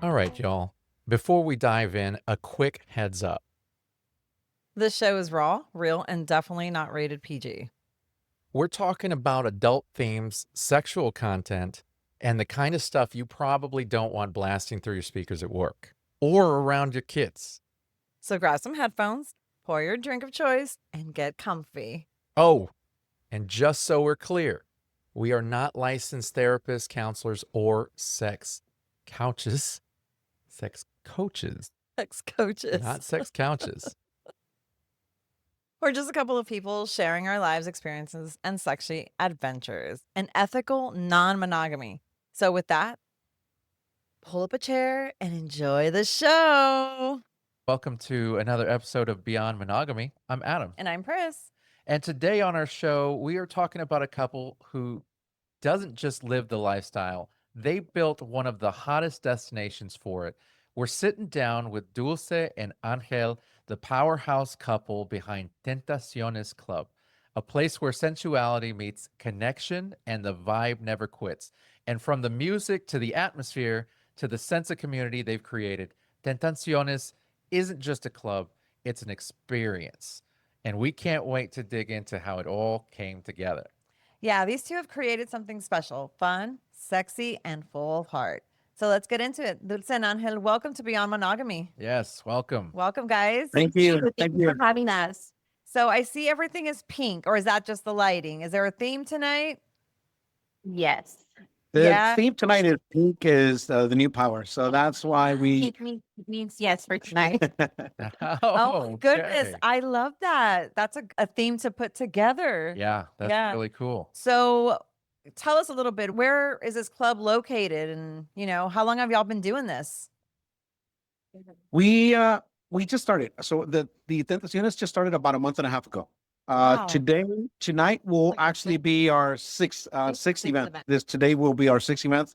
All right, y'all. Before we dive in, a quick heads up. This show is raw, real, and definitely not rated PG. We're talking about adult themes, sexual content, and the kind of stuff you probably don't want blasting through your speakers at work or around your kids. So grab some headphones, pour your drink of choice, and get comfy. Oh, and just so we're clear, we are not licensed therapists, counselors, or sex couches. Sex coaches, Sex coaches. not sex couches. We're just a couple of people sharing our lives experiences and sexy adventures and ethical non-monogamy. So with that, pull up a chair and enjoy the show. Welcome to another episode of Beyond Monogamy. I'm Adam. And I'm Pris. And today on our show, we are talking about a couple who doesn't just live the lifestyle, they built one of the hottest destinations for it. We're sitting down with Dulce and Angel, the powerhouse couple behind Tentaciones Club, a place where sensuality meets connection and the vibe never quits. And from the music to the atmosphere to the sense of community they've created, Tentaciones isn't just a club, it's an experience. And we can't wait to dig into how it all came together. Yeah, these two have created something special, fun, sexy, and full of heart. So let's get into it. Dulce and Angel, welcome to Beyond Monogamy. Yes, welcome. Welcome, guys. Thank you. Thank you for having us. So I see everything is pink, or is that just the lighting? Is there a theme tonight? Yes. The Yeah. theme tonight is pink is the new power. So that's why we. It means yes for tonight. Oh, goodness. okay. I love that. That's a theme to put together. Yeah, that's Yeah. really cool. So tell us a little bit, where is this club located? And, how long have y'all been doing this? we just started. So the Tentaciones just started about a month and a half ago. Wow. Tonight will actually be our sixth event. Today will be our sixth event.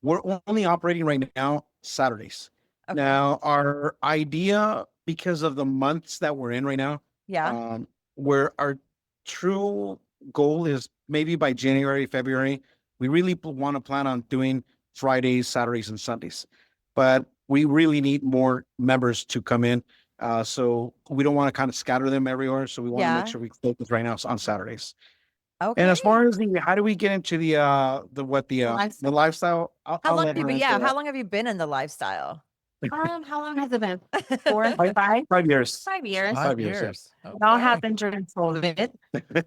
We're only operating right now Saturdays. Okay. Now our idea, because of the months that we're in right now, Yeah. where our true goal is maybe by January, February, we really want to plan on doing Fridays, Saturdays, and Sundays. But we really need more members to come in. So we don't want to kind of scatter them everywhere. So we want to Yeah. make sure we focus right now on Saturdays. Okay. And as far as how do we get into the lifestyle? How long have you been in the lifestyle? How long has it been? 4, 5? 5 years. 5 years. 5 years, years. It all Okay. happened during COVID,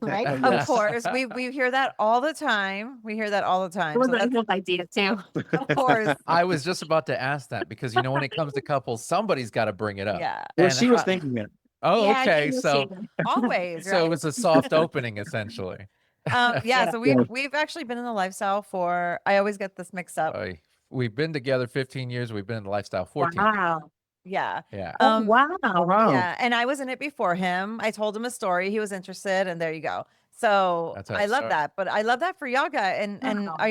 right? Of Of Yes. course. We hear that all the time. We hear that all the time. It was So that's, Angel's idea too. of course. I was just about to ask that because when it comes to couples, somebody's got to bring it up. Yeah. Well, And she was how- thinking it. Oh, Yeah, okay. she was So, too. Always. so it Right? was a soft opening, essentially. Yeah. Yeah. So Yeah. we've actually been in the lifestyle for, I always get this mixed up. We've been together 15 years. We've been in the lifestyle 14. Wow. Yeah. Yeah. Oh, wow. Wow. Yeah. And I was in it before him. I told him a story. He was interested, and there you go. So That's how it I love started. that. But I love that for y'all guys. And Wow. are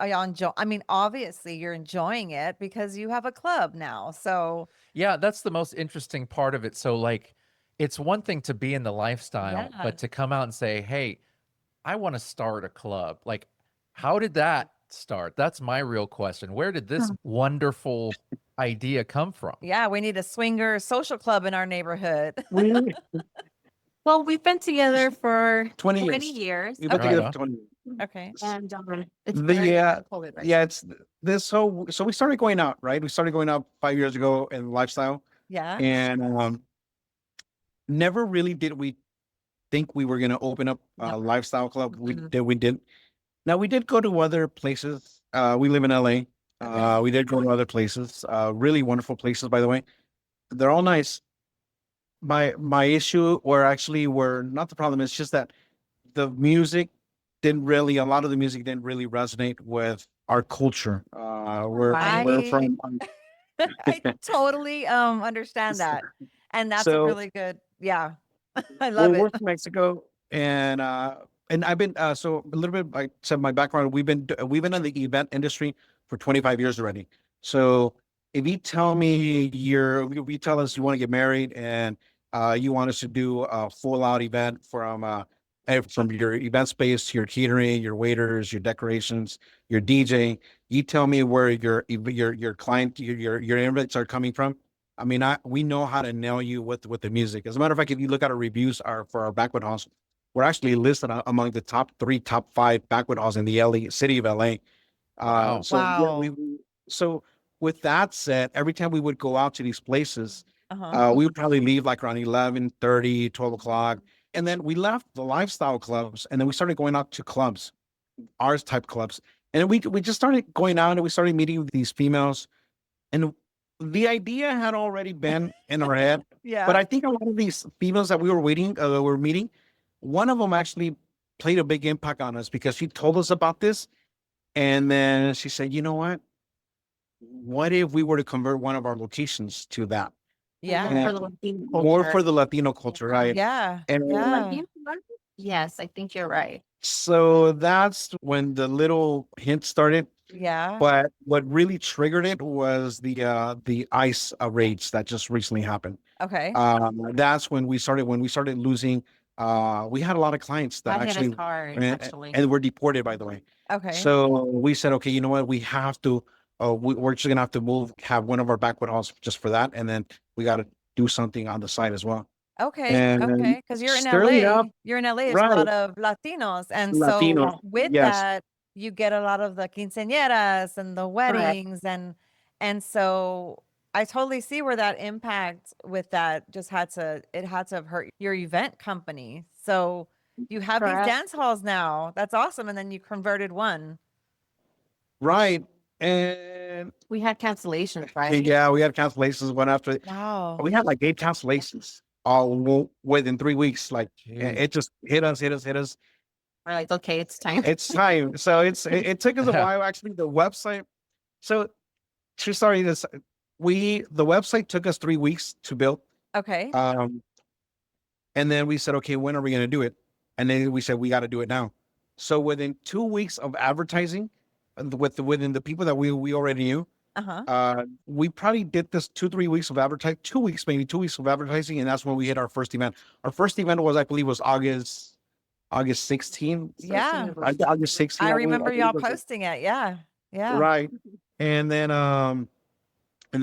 y'all enjoy? I mean, obviously you're enjoying it because you have a club now. So Yeah, that's the most interesting part of it. So, it's one thing to be in the lifestyle, Yeah. but to come out and say, hey, I want to start a club. How did that start? That's my real question. Where did this wonderful idea come from? yeah, we need a swinger social club in our neighborhood. Well, we've been together for 20 years. 20 years. We've been Okay. together Right for 20 years. Okay. And it's The, very uh, COVID right Yeah, it's this. So we started going out, right? We started going out 5 years ago in lifestyle, Yeah. and never really did we think we were going to open up a No. lifestyle club. We Mhm. did. Now we did go to other places. We live in LA. We did go to other places. Really wonderful places, by the way. They're all nice. My issue, or actually, were not the problem. It's just that the music a lot of the music didn't really resonate with our culture. We're I- from. I totally understand that. And that's a So- really good, yeah. I love We're it. from Mexico, and I've been so a little bit. Like said, my background. We've been in the event industry for 25 years already. So if you tell me if you tell us you want to get married and you want us to do a full out event from from your event space to your catering, your waiters, your decorations, your DJ. You tell me where your client, your invites are coming from. I mean, we know how to nail you with the music. As a matter of fact, if you look at our reviews for our banquet halls, we're actually listed among the top 5 banquet halls in the city of LA. Wow. So yeah, Wow. so with that said, every time we would go out to these places, Uh-huh. we would probably leave like around 11:30, 12 o'clock. And then we left the lifestyle clubs and then we started going out to clubs, ours type clubs. And then we just started going out and we started meeting with these females. And the idea had already been in our head, but Yeah. I think a lot of these females that we were meeting, one of them actually played a big impact on us because she told us about this. And then she said, you know what if we were to convert one of our locations to that? Yeah. For the Latino More culture. for the Latino culture, right? Yeah. And Yeah. Latino culture? Yes, I think you're right. so that's when the little hint started. Yeah. But what really triggered it was the ICE raids that just recently happened. Okay. That's when we started losing. We had a lot of clients that That hit us actually hard, actually. and were deported, by the way. Okay. So we said, okay, you know what? We have to. We're just gonna have to have one of our banquet halls just for that, and then we got to do something on the side as well. Okay. And Okay. Because you're in stirring LA. up, You're in LA. There's a right? lot of Latinos. And so Latino, with yes, that, you get a lot of the quinceañeras and the Correct. weddings and so I totally see where that impact with that just had to have hurt your event company. So you have these Correct. dance halls now. That's awesome. And then you converted one. right. And We had cancellations, right? yeah, we had cancellations one after. Wow. We had like 8 cancellations all within 3 weeks. Like Jeez. it just hit us. We're like, okay, it's time. It's time. So it took us a while. Actually, the website. So true story. The website took us 3 weeks to build. Okay. And then we said, okay, when are we going to do it? And then we said we got to do it now. So within 2 weeks of advertising, within the people that we already knew, Uh-huh. we probably did this 2-3 weeks of advertising, 2 weeks, maybe 2 weeks of advertising, and that's when we hit our first event. Our first event was, I believe, was August 16th. Yeah. August 16th. I believe- remember believe y'all was it. posting it. Yeah. Yeah. Right. And then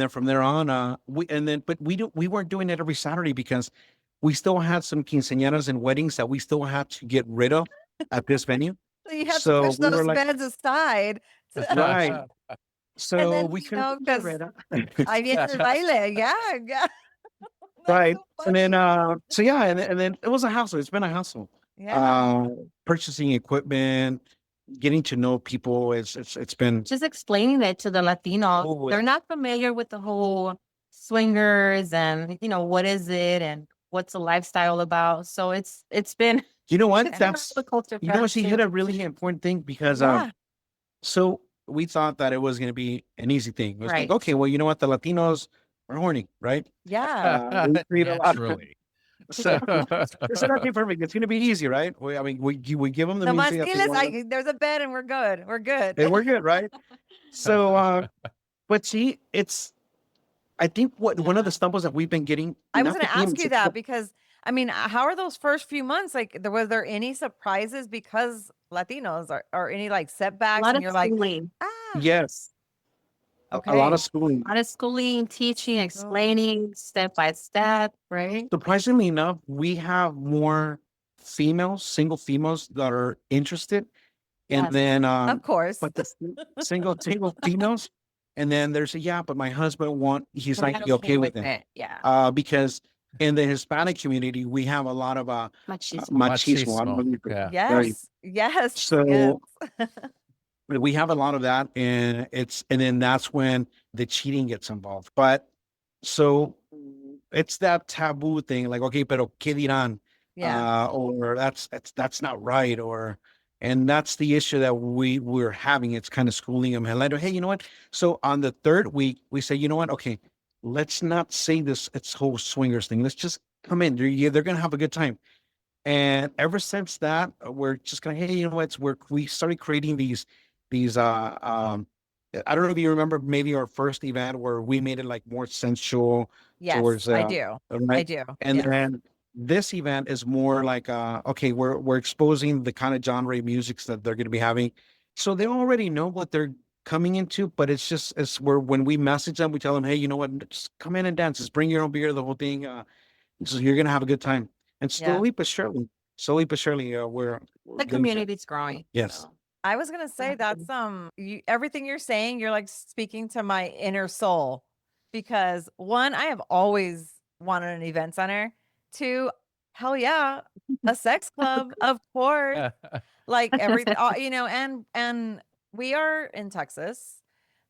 from there on, but we weren't doing it every Saturday because we still had some quinceañeras and weddings that we still had to get rid of at this venue. So you have So to push we were those like, beds aside. right. And So then, we you couldn't know, get because rid of. I viene el baile. Yeah. Yeah. That's Right. so And then funny. so yeah, and then it was a hassle. It's been a hassle. Yeah. Purchasing equipment, getting to know people. It's been Just explaining it to the Latinos. Oh, They're not familiar with the whole swingers and, what is it and what's the lifestyle about. So it's been you know what? it's been That's the culture you for know what, us she too. hit a really important thing because Yeah. so we thought that it was gonna be an easy thing. It was like, Right. okay, well, you know what, the Latinos are horny, right? Yeah. We create a lot. Naturally. So it's okay, perfect. It's gonna be easy, right? We give them the No music that they masquiles. want, There's a bed and we're good. We're good. and we're good, right? So but see, I think one of the stumbles that we've been getting. I was not going to the ask demons, you it's that because how are those first few months? Like, was there any surprises because Latinos or any like A setbacks? lot And of you're like, schooling. yes, a lot okay. of schooling. A lot of schooling, teaching, explaining step by step, right? Surprisingly enough, we have more single females that are interested, and Yes. then Of course. but the single females, and then there's but my husband he's They're not not okay with it. Yeah. Because in the Hispanic community we have a lot of Machismo. machismo. I don't know if you could- Yeah. very- Yes. Yes. So yes. we have a lot of that, and then that's when the cheating gets involved. But so it's that taboo thing, like, okay, pero qué dirán? Yeah. Or that's not right, and that's the issue that we're having. It's kind of schooling them. Hey, you know what? So on the third week, we say, you know what? Okay, let's not say it's whole swingers thing. Let's just come in. They're gonna have a good time. And ever since that, we're just gonna, hey, you know what? We started creating these I don't know if you remember maybe our first event where we made it like more sensual Yes. towards I do. I right. do. And Yes. then This event is more like, okay, we're exposing the kind of genre musics that they're going to be having. So they already know what they're coming into, but it's where when we message them, we tell them, hey, you know what, just come in and dance. Just bring your own beer, the whole thing. So you're going to have a good time. And Yeah. slowly but surely, we're The getting to- community's growing. Yes. so. I was gonna say that's everything you're saying, you're like speaking to my inner soul because one, I have always wanted an event center. Two, hell yeah, a sex club, of course. Like everything, and we are in Texas.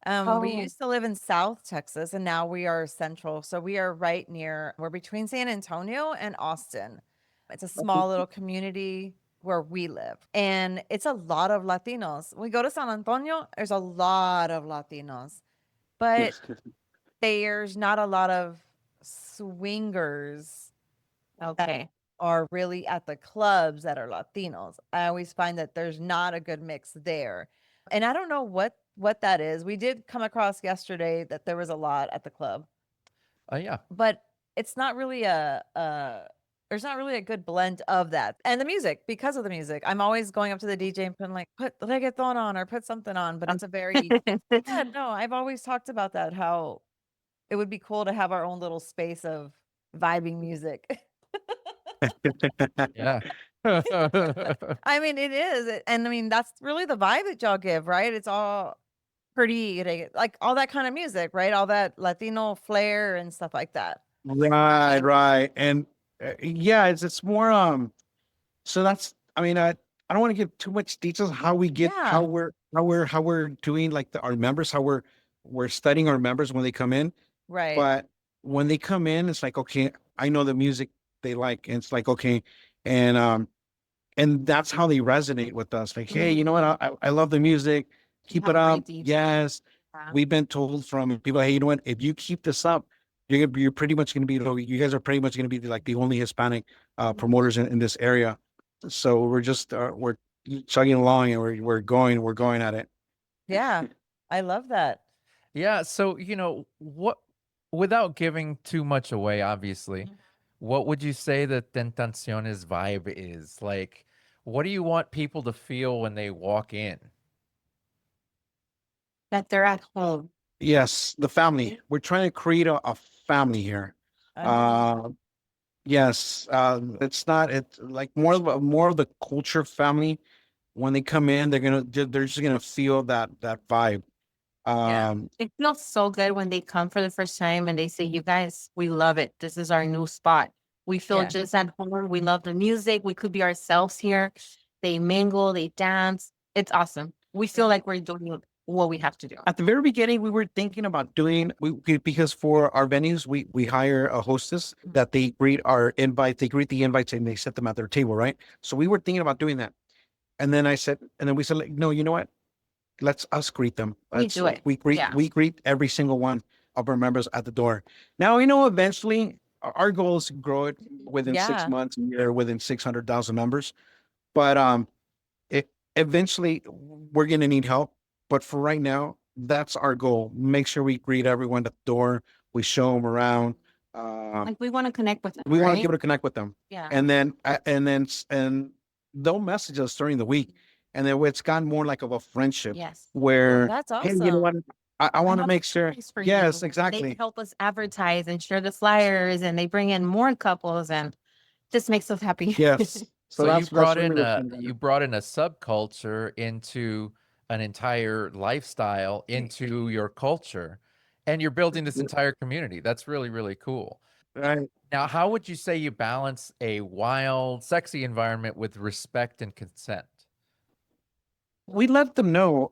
We Oh. used to live in South Texas and now we are central. So we are we're between San Antonio and Austin. It's a small little community where we live. And it's a lot of Latinos. We go to San Antonio, there's a lot of Latinos, but there's not a lot of swingers Okay. are really at the clubs that are Latinos. I always find that there's not a good mix there. And I don't know what that is. We did come across yesterday that there was a lot at the club, Yeah. but it's not really there's not really a good blend of that. And the music, because of the music. I'm always going up to the DJ and putting like, put reggaeton on or put something on, but it's a very yeah, no, I've always talked about that, how it would be cool to have our own little space of vibing music. Yeah. I mean, it is. And I mean, that's really the vibe that y'all give, right? It's all pretty, like all that kind of music, right? All that Latino flair and stuff like that. Right. And yeah, it's more, so that's, I mean, I don't want to give too much details how we get, Yeah. how we're doing like our members, how we're studying our members when they come in. Right. But when they come in, it's like, okay, I know the music they like. And it's like, okay. And that's how they resonate with us. Like, hey, you know what? I love the music. Keep have it a up. great DJ. Yes. Yeah. We've been told from people, hey, you know what? If you keep this up, you're pretty much going to be, you guys are pretty much going to be like the only Hispanic promoters in this area. So we're chugging along and we're going at it. Yeah. I love that. Yeah. So, without giving too much away, obviously, what would you say the Tentaciones vibe is? Like, what do you want people to feel when they walk in? That they're at home. Yes, the family. We're trying to create a family here. Understood. Yes, it's not. It's like more of the culture family. When they come in, they're just gonna feel that vibe. Yeah. It feels so good when they come for the first time and they say, you guys, we love it. This is our new spot. We feel Yeah. just at home. We love the music. We could be ourselves here. They mingle, they dance. It's awesome. We feel like we're doing what we have to do. At the very beginning, we were thinking about doing because for our venues, we hire a hostess that they greet our invites. They greet the invites and they set them at their table, right? So we were thinking about doing that. And then we said, like, no, you know what? Let's us greet them. We do it. Yeah. We greet every single one of our members at the door. Now, eventually our goal is to grow it within Yeah. 6 months, or within 600,000 members. But eventually we're going to need help. But for right now, that's our goal. Make sure we greet everyone at the door. We show them around. Like we want to connect with them. We want to right? be able to connect with them. Yeah. And they'll message us during the week. And then it's gotten more like of a friendship Yes. where, That's hey, you know what? awesome. I want to have make sure. Thanks for Yes, you. exactly. They help us advertise and share the flyers and they bring in more couples and just makes us happy. Yes. So that's you brought really in what's a been going on. you brought in a subculture into an entire lifestyle into your culture, and you're building this entire community. That's really, really cool. Right. Now, how would you say you balance a wild, sexy environment with respect and consent? We let them know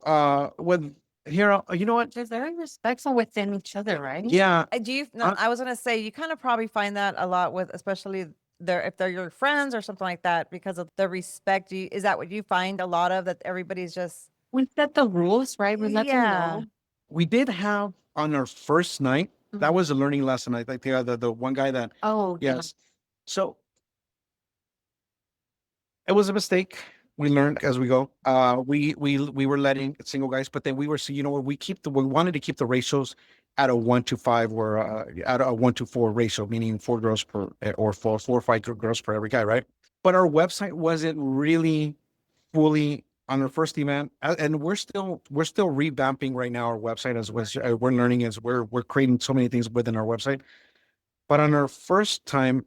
you know what? They're very respectful within each other, right? Yeah. Do you? No, I was gonna say you kind of probably find that a lot with, especially if they're your friends or something like that, because of the respect. Is that what you find a lot of, that everybody's just We set the rules, right? We let them Yeah. know. We did have on our first night, that was a learning lesson. I think the one guy that, Oh, yeah. yes. So it was a mistake. We learned as we go. We were letting single guys, but then we were, so we wanted to keep the ratios at a 1-to-5 or at a 1-to-4 ratio, meaning 4 girls per or 4 or 5 girls per every guy, right? But our website wasn't really fully on our first event, and we're still revamping right now our website as we're learning as we're creating so many things within our website. But on our first time,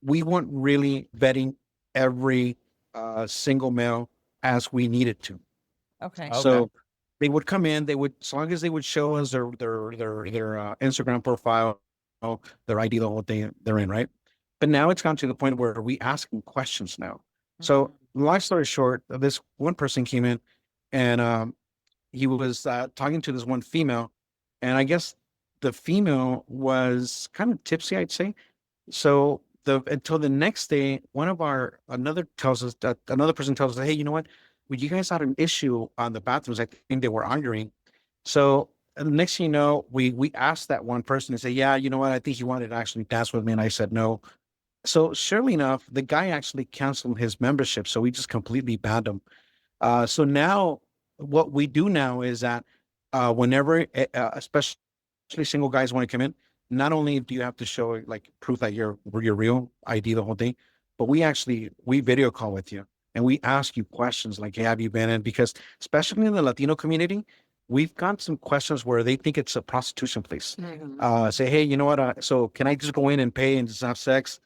we weren't really vetting every single male as we needed to. Okay. Okay. So they would come in, they would, as long as they would show us their Instagram profile, their ID, the whole thing, they're in, right? But now it's gone to the point where we ask them questions now. So long story short, this one person came in and he was talking to this one female, and I guess the female was kind of tipsy, I'd say. So until the next day, another person tells us, hey, you know what? Well, you guys had an issue on the bathrooms. I think they were arguing. So the next thing you know, we asked that one person to say, yeah, you know what? I think he wanted to actually dance with me. And I said, no. So surely enough, the guy actually canceled his membership. So we just completely banned him. So now what we do now is that whenever, especially single guys want to come in, not only do you have to show like proof that you're real, ID, the whole thing, but we video call with you and we ask you questions like, hey, have you been in? Because especially in the Latino community, we've got some questions where they think it's a prostitution place. Say, hey, you know what? So can I just go in and pay and just have sex?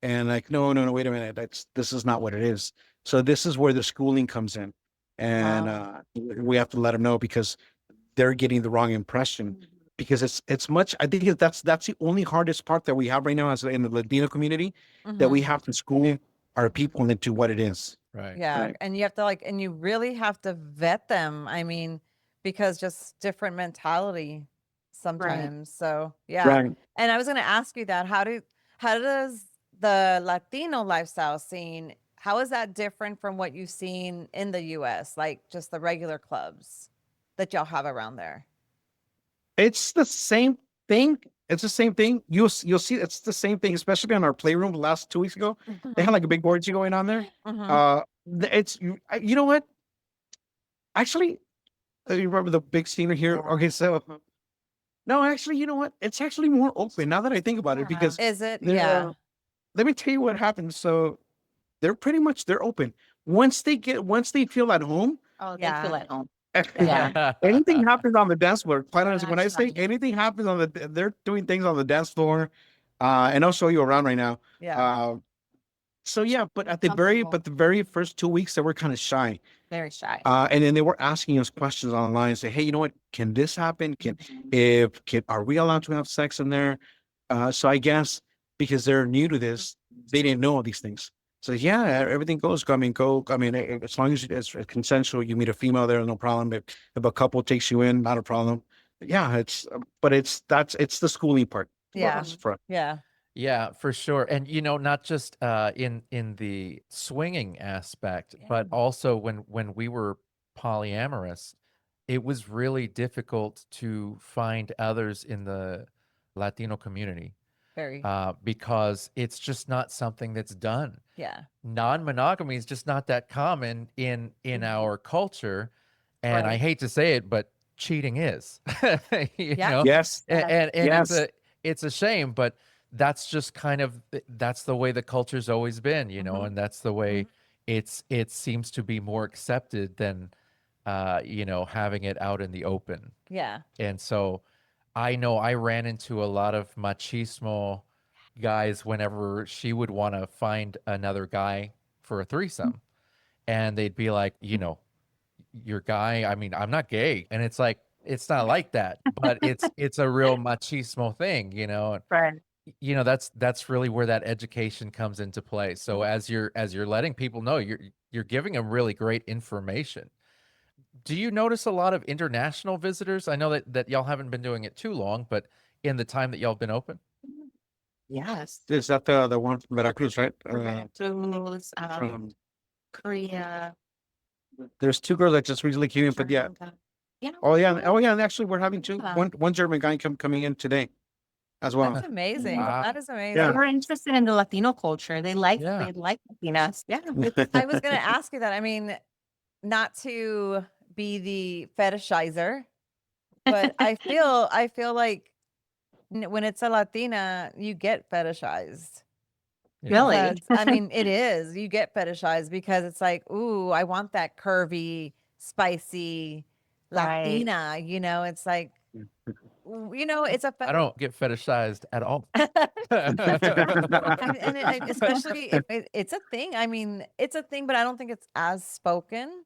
And like, no, wait a minute. This is not what it is. So this is where the schooling comes in. And we have to let them know because they're getting the wrong impression. Because it's much, I think that's the only hardest part that we have right now as in the Latino community, that we have to school our people into what it is. Right. Yeah. Right. And you have to and you really have to vet them. I mean, because just different mentality sometimes. So yeah. Right. And I was going to ask you that, how does the Latino lifestyle scene, how is that different from what you've seen in the US? Like just the regular clubs that y'all have around there? It's the same thing. It's the same thing. You'll see it's the same thing, especially on our playroom last 2 weeks ago. They had like a big orgy going on there. You know what? Actually, you remember the big scenery here? Okay, so no, actually, you know what? It's actually more open now that I think about it because Is it? they're, Yeah. let me tell you what happens. So they're open. Once they feel at home, Oh, they Yeah. feel at home. Yeah. anything happens on the dance floor. Quite honestly, when I That's say right. anything happens they're doing things on the dance floor. And I'll show you around right now. Yeah. So yeah, but at the Comfortable. very first 2 weeks, they were kind of shy. Very shy. And then they were asking us questions online, say, hey, you know what? Can this happen? Are we allowed to have sex in there? So I guess because they're new to this, they didn't know all these things. So yeah, everything goes. I mean, as long as it's consensual, you meet a female there, no problem. If a couple takes you in, not a problem. Yeah, it's the schooling part. for Yeah. us, for us. Yeah. Yeah, for sure. And not just in the swinging aspect, but also when we were polyamorous, it was really difficult to find others in the Latino community Very. because it's just not something that's done. Yeah. Non-monogamy is just not that common in our culture, and I Right. hate to say it, but cheating is. You Yeah. know, Yes. and Yes. it's a shame, but that's just kind of that's the way the culture's always been, and that's the way it seems to be more accepted than having it out in the open. Yeah. And so I know I ran into a lot of machismo guys whenever she would want to find another guy for a threesome. And they'd be like, your guy, I mean, I'm not gay. And it's like, it's not like that, but it's a real machismo thing, and Right. that's really where that education comes into play. So as you're letting people know, you're giving them really great information. Do you notice a lot of international visitors? I know that y'all haven't been doing it too long, but in the time that y'all been open? Yes. Is that the one from Veracruz, right? Veracruz, From Korea. There's 2 girls that just recently came in, but yeah. Sri Lanka. Yeah. Oh yeah, and actually we're having 2. Yeah. One German guy coming in today, as well. That's amazing. Wow. That is amazing. Yeah. They're interested in the Latino culture. They like Yeah. Latinas. Yeah. I was going to ask you that. I mean, not to be the fetishizer, But I feel like when it's a Latina, you get fetishized. Really? Because, I mean, it is. You get fetishized because it's like, ooh, I want that curvy, spicy Right. Latina. You know, it's like, it's a I don't get fetishized at all. especially if it's a thing. I mean, it's a thing, but I don't think it's as spoken.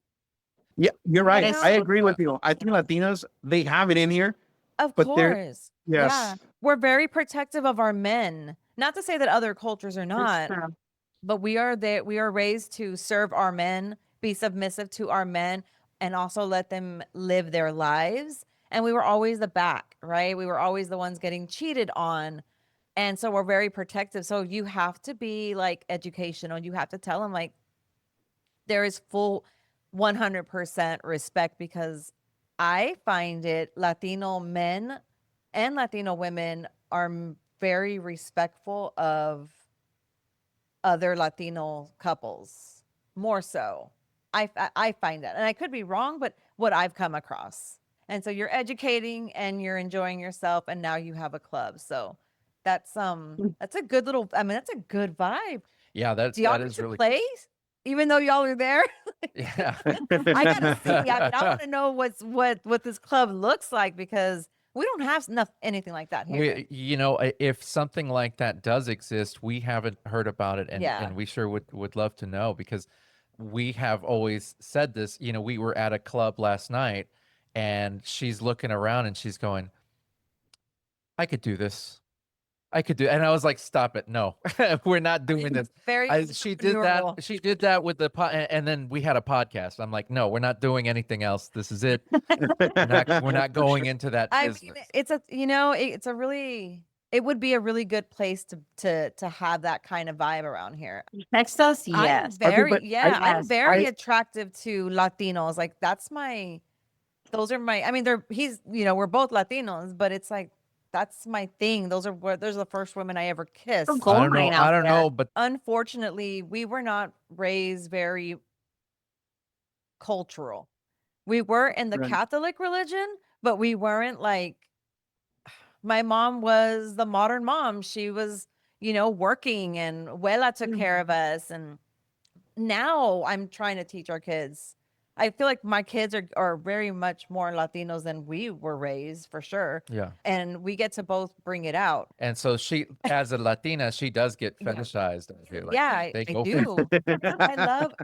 Yeah, you're But right. it's I agree with you. I think Latinos, they have it in here, Of but they're, course. yes. Yeah. We're very protective of our men. Not to say that other cultures are It's not, true. but we are raised to serve our men, be submissive to our men, and also let them live their lives. And we were always the back, right? We were always the ones getting cheated on. And so we're very protective. So you have to be like educational. You have to tell them like there is full 100% respect, because I find it Latino men and Latino women are very respectful of other Latino couples, more so. I find that, and I could be wrong, but what I've come across. And so you're educating and you're enjoying yourself, and now you have a club. So that's a good little. I mean, that's a good vibe. Yeah, Do y'all that get is to really play, even though y'all are there? yeah. I gotta see. I mean, I want to know what this club looks like, because we don't have anything like that here. If something like that does exist, we haven't heard about it, and Yeah. we sure would love to know, because we have always said this. We were at a club last night, and she's looking around and she's going, "I could do this. I could do," and I was like, "Stop it! No, we're not doing this." Very She did that. entrepreneurial. She did that with the and then we had a podcast. I'm like, "No, we're not doing anything else. This is it. We're not going into that I business." mean, it's a really, it would be a really good place to have that kind of vibe around here. Text us, I'm yes. very, but yeah, I'm Yes, very attractive to Latinos. Like those are my, I mean, we're both Latinos, but it's like, that's my thing. Those are the first women I ever kissed. Some gold mine out I don't there. know, but Unfortunately, we were not raised very cultural. We were in the Right. Catholic religion, but we weren't like, my mom was the modern mom. She was, working, and Wela took care of us. And now I'm trying to teach our kids. I feel like my kids are very much more Latinos than we were raised, for sure. yeah. And we get to both bring it out. And so she, as a Latina, she does get Yeah. fetishized. I feel like Yeah, they I go for it. do.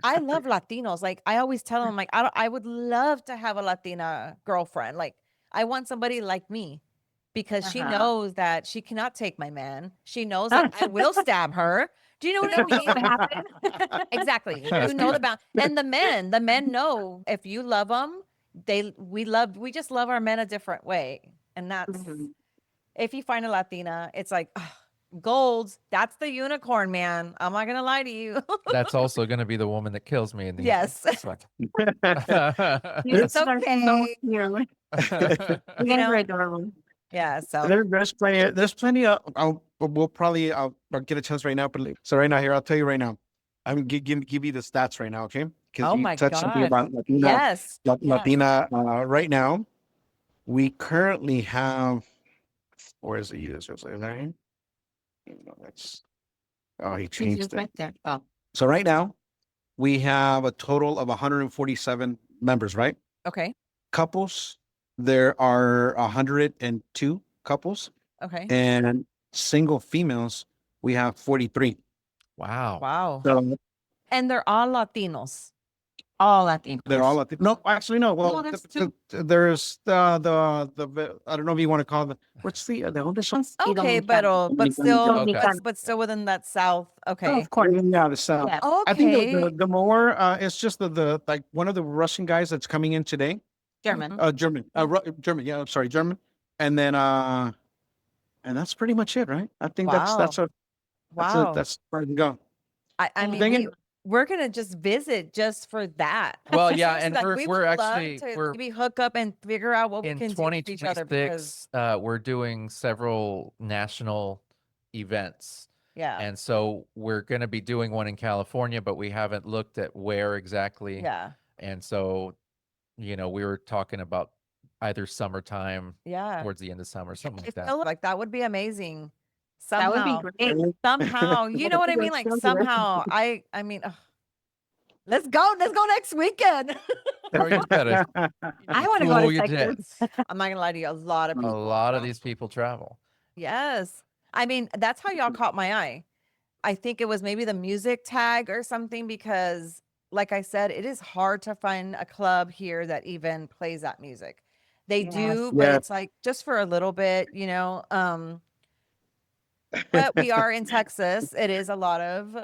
I love Latinos. Like, I always tell them, like, I would love to have a Latina girlfriend. Like, I want somebody like me, because she Uh-huh. knows that she cannot take my man. She knows that I will stab her. Do you know what I What's gonna mean? happen? Exactly. You know the bound. And the men know, if you love them, we just love our men a different way. And that's, Mhm. if you find a Latina, it's like, gold. That's the unicorn, man. I'm not gonna lie to you. That's also going to be the woman that kills me in the Yes. It's fine. It's You are so okay. cute. You You guys know? are adorable. Yeah. So There's plenty. There's plenty of. We'll probably. I'll get a chance right now. But so right now, here, I'll tell you right now. I'm give you the stats right now, okay? Because oh you my touched something gosh. about Latina. Yes. Yes. Latina. Right now, we currently have. Where is the user? Is that here? No, that's. Oh, he She's changed just it. right there. Oh, So right now, we have a total of 147 members. Right? Okay. Couples. There are 102 couples, Okay. and single females. We have 43. Wow. Wow. So And they're all Latinos. all Latinos. they're all Latino. No, actually, no. Well, No, that's two. there's the I don't know if you want to call it. What's the oldest one? Y Okay, Dominicano. but still, Okay. but still within that South. Oh, Okay. of course. Yeah, the South. Yeah. I think Okay. the more it's just the like one of the Russian guys that's coming in today. German. German. German. Yeah, I'm sorry, German. And then and that's pretty much it, right? I think that's Wow. Wow. that's where to go. I mean, Dang it. we're gonna just visit just for that. Well, yeah, Seriously, and like, we're we we're would love actually to we're maybe hook up and figure out what we in can do with each other, because 2026. We're doing several national events, yeah, and so we're going to be doing one in California, but we haven't looked at where exactly. yeah. And so, we were talking about either summertime, Yeah. towards the end of summer, something I like that. feel like that would be amazing. That would be Somehow. great. Somehow. You know what I mean? Like somehow. I mean, ugh. Let's go. Let's go next weekend. Or you gotta I want to go cool to your Texas. jets. I'm not gonna lie to you. A lot of A people. lot of these people travel. Yes. I mean, that's how y'all caught my eye. I think it was maybe the music tag or something because, like I said, it is hard to find a club here that even plays that music. They Yes. do, but Yeah. it's like just for a little bit, you know. But we are in Texas. It is a lot of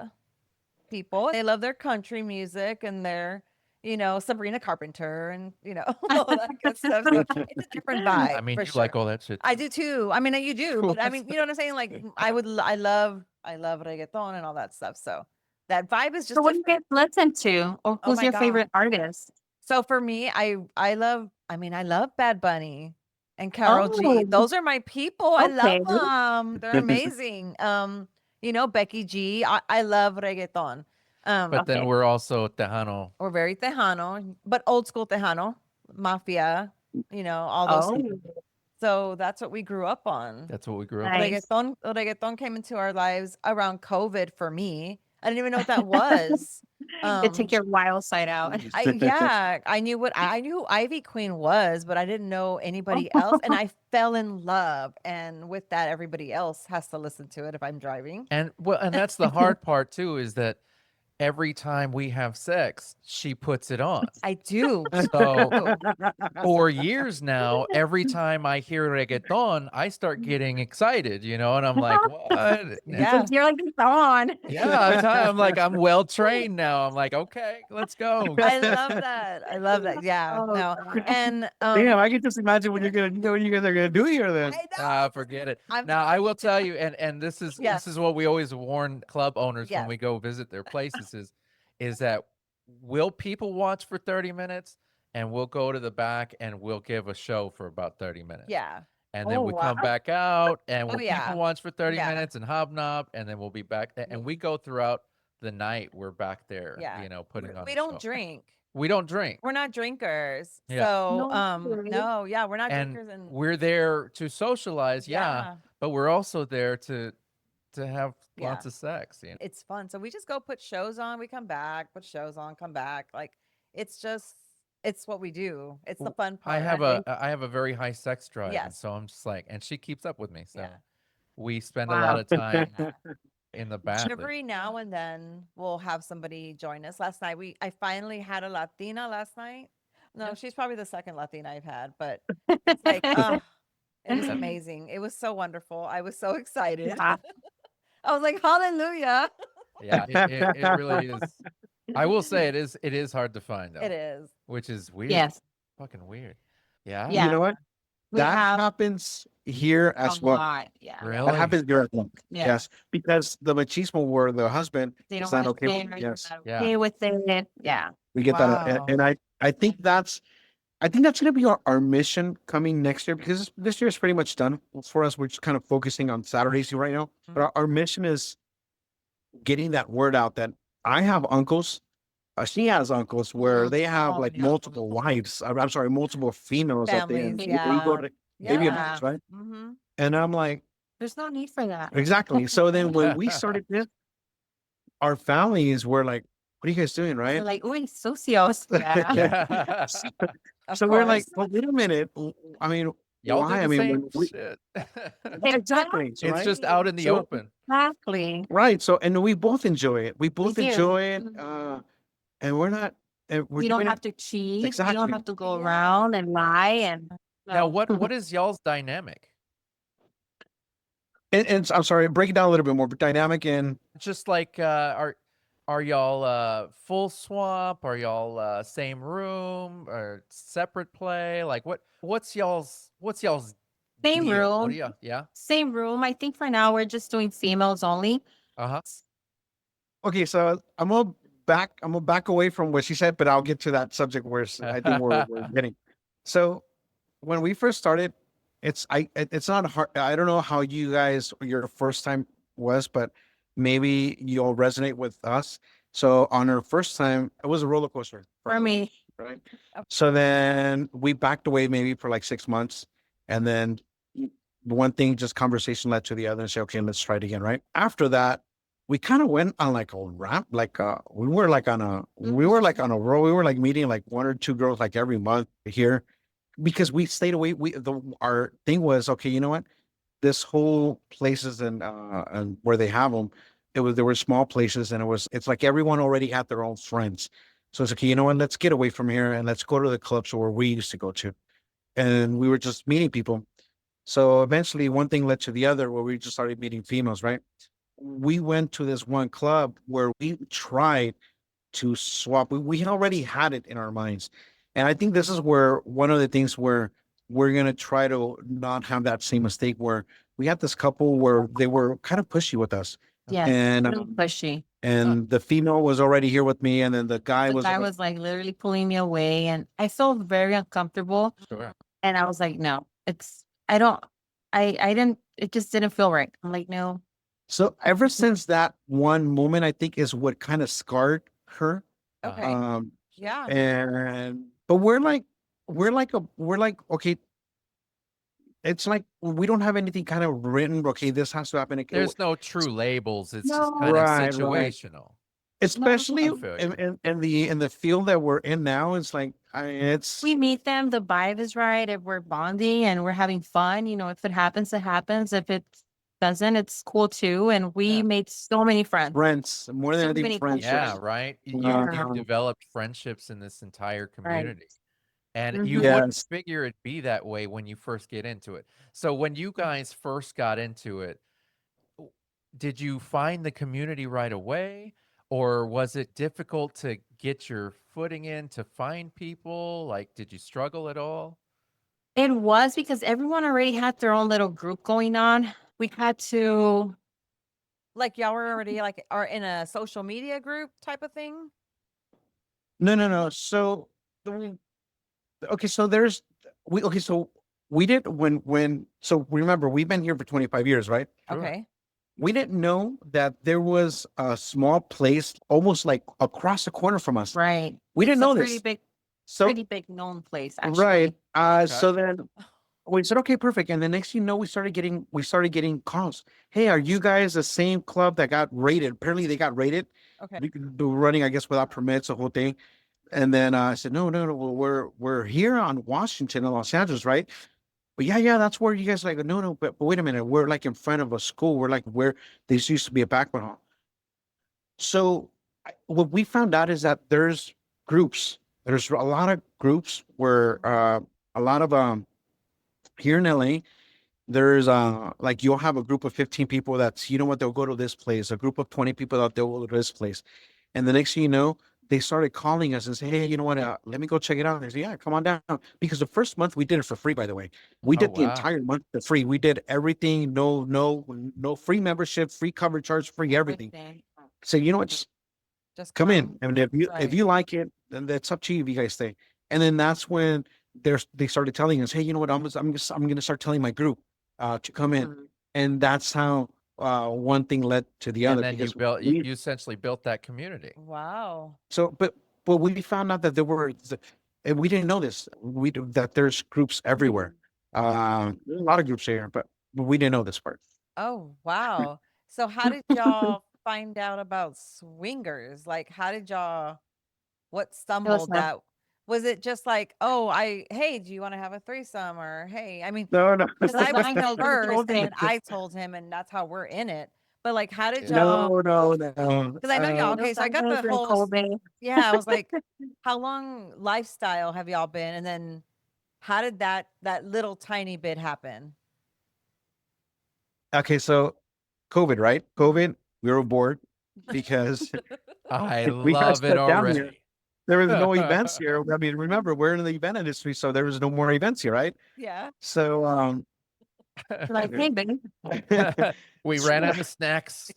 people. They love their country music and their, you know, Sabrina Carpenter and, you know, all that good stuff. So it's a different vibe. I mean, for you sure. like all that shit. I too. do too. I mean, you do, but I mean, you know what I'm saying? Like, I love reggaeton and all that stuff. So that vibe is So just what do different. you guys listen to? Or Oh who's my your God. favorite artist? So for me, I love, I mean, I love Bad Bunny and Karol G. Oh, Those are my people. I okay. love them. They're amazing. You know, Becky G. I love reggaeton. But then Okay. we're also Tejano. We're very Tejano, but old school Tejano, Mafia, you know, all those things. Oh, So that's what we grew up on. That's what we grew up. nice. Reggaeton came into our lives around COVID for me. I didn't even know what that was. It took your wild side out. I knew what I knew who Ivy Queen was, but I didn't know anybody else. And I fell in love. And with that, everybody else has to listen to it if I'm driving. And well, and that's the hard part too, is that every time we have sex, she puts it on. I do. So for years now, every time I hear reggaeton, I start getting excited, you know, and I'm like, what? Yeah. You're like, it's on. Yeah, I'm like, I'm well trained now. I'm like, okay, let's go. I love that. I love that. Yeah. Oh, No. God. And Damn, I can just imagine what you guys are gonna do here then. I know. Ah, forget it. I'm Now I will tell you, and this is Yes. this is what we always warn club owners when Yes. we go visit their places is that will people watch for 30 minutes and we'll go to the back and we'll give a show for about 30 minutes. Yeah. And then Oh, we come wow. back out and Oh, we'll yeah. people watch for 30 Yeah. minutes and hobnob and then we'll be back and we go throughout the night. We're back there, Yeah. you know, putting on We a don't show. drink. We don't drink. We're not drinkers. Yeah. So No, really? no, yeah, we're not And drinkers and we're there to socialize, yeah, but we're also there to have lots Yeah. of sex, you know. it's fun. So we just go put shows on, we come back, put shows on, come back. Like it's just it's what we do. It's the W- fun part. I have a very high sex drive, and Yes. so I'm just like, and she keeps up with me, so Yeah. we spend a Wow. lot of time Yeah. in the bathroom. Every now and then we'll have somebody join us. Last night I finally had a Latina last night. No, she's probably the second Latina I've had, but it's like it was amazing. It was so wonderful. I was so excited. Yeah. I was like, hallelujah. Yeah, it really is. I will say it is hard to find though, It is. which is weird. Yes. Fucking weird. Yeah. Yeah. You know what? We That have happens here a as well. lot. Yeah. Really? That happens here as well. Yeah. Yes, because the machismo where the husband They is don't not okay with understand it. or you're Yes, not Yeah. okay with it. Yeah. we get that, Wow. and I think that's gonna be our mission coming next year because this year is pretty much done for us. We're just kind of focusing on Saturdays right now, but our mission is getting that word out that I have uncles. She has uncles where they have Oh, like yeah. multiple wives. I'm sorry, multiple females at the end. Families, They go yeah. to baby Yeah. abuse, right? Mm-hmm. And I'm like, There's no need for that. exactly. So then when we started this, our families were like, "What are you guys doing?" They're Right? like, uy, socios. Yeah. Yeah. So we're like, "Well, wait a minute. I mean, Y'all why? do I the mean, same when we, shit. exactly. So, It's right? just out in the So- open. Exactly. Right. So, and we both enjoy it. We both do. enjoy it. Mhm. And we're not. And we're You don't doing have it. to cheat. You Exactly. don't have to go Yeah. around and lie and Now, no. what is y'all's dynamic? And I'm sorry, break it down a little bit more. But dynamic and Just like are y'all full swap? Are y'all same room or separate play? Like what's y'all's Same deal? What room. do you yeah? Same room. I think for now we're just doing females only. Uh-huh. okay. So I'm gonna back away from what she said, but I'll get to that subject where I think we're getting. So when we first started, it's not hard. I don't know how you guys your first time was, but maybe you'll resonate with us. So on our first time, it was a roller coaster. For me. right? Okay. So then we backed away maybe for like 6 months. And then one thing, just conversation led to the other and say, okay, let's try it again, right? After that, we kind of went on like a ramp, like we were like on a roll. We were like meeting like one or two girls like every month here because we stayed away. Our thing was, okay, you know what? This whole places and where they have them, there were small places and it's like everyone already had their own friends. So it's okay, you know what? Let's get away from here and let's go to the clubs where we used to go to. And we were just meeting people. So eventually one thing led to the other where we just started meeting females, right? We went to this one club where we tried to swap. We had already had it in our minds. And I think this is where one of the things where we're going to try to not have that same mistake where we had this couple where they were kind of pushy with us. Yes, And really pushy. and the female was already here with me. And then the guy The was, guy was like literally pulling me away, and I felt very uncomfortable. Sure. And I was like, no, I don't, I didn't, it just didn't feel right. I'm like, no. so ever since that one moment, I think is what kind of scarred her. Okay. Um, Yeah. but we're like, okay, it's like we don't have anything kind of written. Okay, this has to happen. There's no true labels. It's just No. kind of Right. situational. Especially I feel you. in the field that we're in now. It's like it's We meet them, the vibe is right. If we're bonding and we're having fun, if it happens, it happens. If it doesn't, it's cool too. And we Yeah. made so many friends. friends more than So anything. many Friendships. Yeah, right. You've Uh, developed friendships in this entire community. And you Mhm. wouldn't yes. figure it'd be that way when you first get into it. So when you guys first got into it, w- did you find the community right away? Or was it difficult to get your footing in to find people? Like, did you struggle at all? It was because everyone already had their own little group going on. We had to, Like y'all were already like are in a social media group type of thing. No. So okay, so there's we okay, so we did so remember we've been here for 25 years, right? Sure. Okay. We didn't know that there was a small place almost like across the corner from us. right. We didn't It's know a this. pretty So big known place, actually. right. Okay. So then we said, okay, perfect. And the next thing you know, we started getting calls. Hey, are you guys the same club that got raided? Apparently they got raided. Okay. They were running, I guess, without permits, the whole thing. And then I said, no, well, we're here on Washington in Los Angeles, right? But yeah, that's where you guys are like, no, but wait a minute, we're like in front of a school. We're like where this used to be a banquet hall. So what we found out is that there's groups. There's a lot of groups where a lot of here in LA, there's like you'll have a group of 15 people that's you know what they'll go to this place, a group of 20 people that they'll go to this place. And the next thing you know, they started calling us and say, hey, you know what? Let me go check it out. And I said, yeah, come on down. Because the first month we did it for free, by the way. We Oh, did the wow. entire month for free. We did everything. No free membership, free cover charge, free everything. So you know what? Just Come in. And if Right. you like it, then that's up to you if you guys stay. And then that's when they started telling us, hey, you know what? I'm gonna start telling my group to come in. Mhm. And that's how one thing led to the And other then you because built, you essentially built that community. Wow. so but we found out that there were and we didn't know this. That there's groups everywhere. There's a lot of groups here, but we didn't know this part. Oh, wow. So how did y'all find out about swingers? Like how did y'all what It was stumbled not, that was it just like, oh, hey, do you want to have a threesome? Or hey, I mean, No. because I not went until we first told and them. then I told him, and that's how we're in it. But like, how did y'all? No. Because I know y'all. It Okay, was so I not got the during whole. COVID. Yeah, I was like, how long lifestyle have y'all been? And then how did that little tiny bit happen? Okay, so COVID, right? COVID, we were bored because I we got love it shut down here. already. There was no events here. I mean, remember, we're in the event industry, so there was no more events here, right? Yeah. So Like, hey, baby. We ran out of snacks.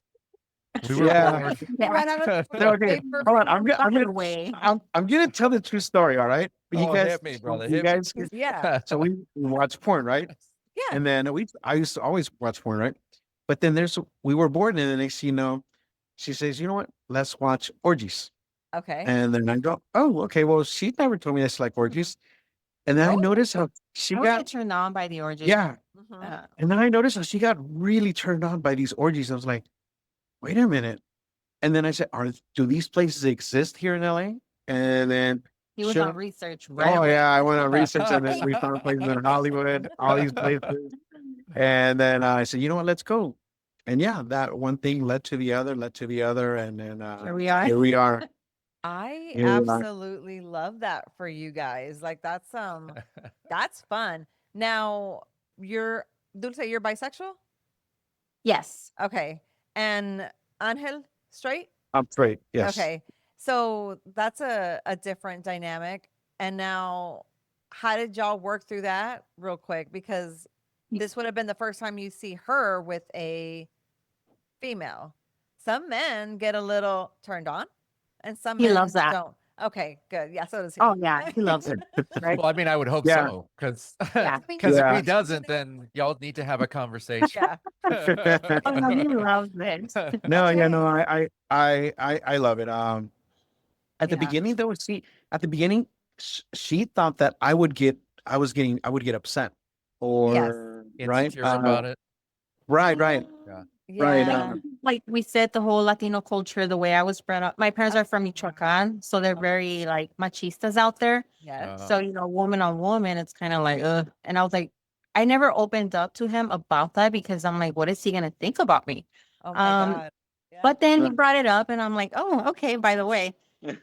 We were yeah. bored. Ran out of No, okay, paper. hold on. I'm By the gonna way. I'm gonna tell the true story, all right? You Oh, guys, hit me, brother. you Hit me. guys, Yeah. so we watch porn, right? Yeah. And then I used to always watch porn, right? But then we were bored, and the next thing you know, she says, you know what? Let's watch orgies. Okay. And then I go, oh, okay. Well, she never told me that's like orgies. And then I Oh. noticed how she I was got, get turned on by the orgy. yeah. Mhm. And then I noticed how she got really turned on by these orgies. I was like, wait a minute. And then I said, do these places exist here in LA? And then He was sure. on research, right? Oh yeah, I went on research and then we found places in Hollywood, all these places. And then I said, you know what, let's go. And yeah, that one thing led to the other, and then Here we are. here we are. I Here we are. absolutely love that for you guys. Like that's fun. Now, Dulce, you're bisexual? Yes. Okay. And Angel, straight? I'm straight. Yes. Okay. So that's a different dynamic. And now, how did y'all work through that real quick? Because this would have been the first time you see her with a female. Some men get a little turned on, and some He men loves that. don't. Okay, good. Yeah, so does he. Oh yeah, he loves it. Right? Well, I mean, I would hope Yeah. so, because Yeah. I mean, if Yeah. he doesn't, then y'all need to have a conversation. yeah. Oh no, he loves it. No, yeah, no, Okay. I love it. At the Yeah. beginning though, at the beginning, she thought that I would get upset or right, Insecure about it. right, right, Yeah. right. Yeah. Like we said, the whole Latino culture, the way I was brought up. My parents are from Michoacan, so they're very like machistas out there. Yes. So woman on woman, it's kind of like, ugh. And I was like, I never opened up to him about that because I'm like, what is he gonna think about me? Oh my Um, God. Yeah. But then he brought it up, and I'm like, oh, okay. By the way,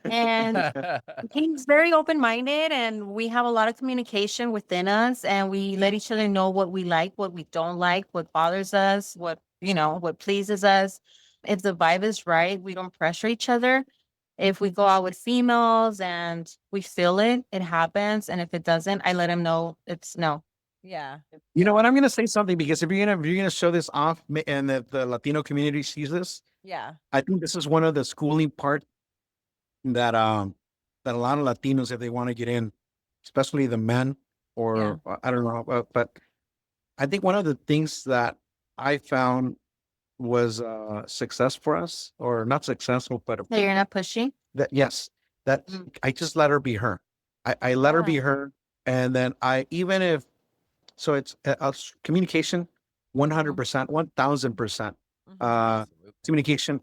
and he's very open-minded, and we have a lot of communication within us, and we let each other know what we like, what we don't like, what bothers us, what pleases us. If the vibe is right, we don't pressure each other. If we go out with females and we feel it, it happens. And if it doesn't, I let him know it's no. Yeah. You know what? I'm gonna say something because if you're gonna show this off and the Latino community sees this, Yeah. I think this is one of the schooling part that that a lot of Latinos, if they want to get in, especially the men, or I don't know, but I think one of the things that I found was success for us, or not successful, but So you're not pushy. that yes, that I just let her be her. I let her be Yeah. her, and then even if so, it's communication, 100%, 1000%. Mhm. Absolutely. Communication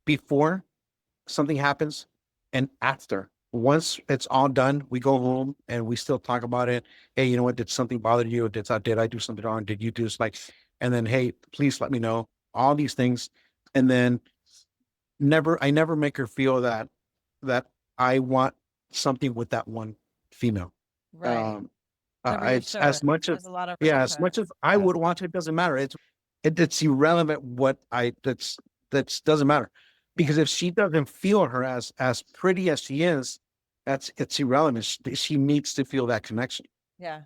before something happens and after. Once it's all done, we go home and we still talk about it. Hey, you know what? Did something bother you? Did I do something wrong? Did you do this? Like, and then, hey, please let me know. All these things, and then I never make her feel that I want something with that one female. Right. Um, The it's as much as There's a lot of as much as I would want, it doesn't matter. It's irrelevant what that's doesn't matter, because if she doesn't feel her as pretty as she is, it's irrelevant. She needs to feel that connection, Yeah.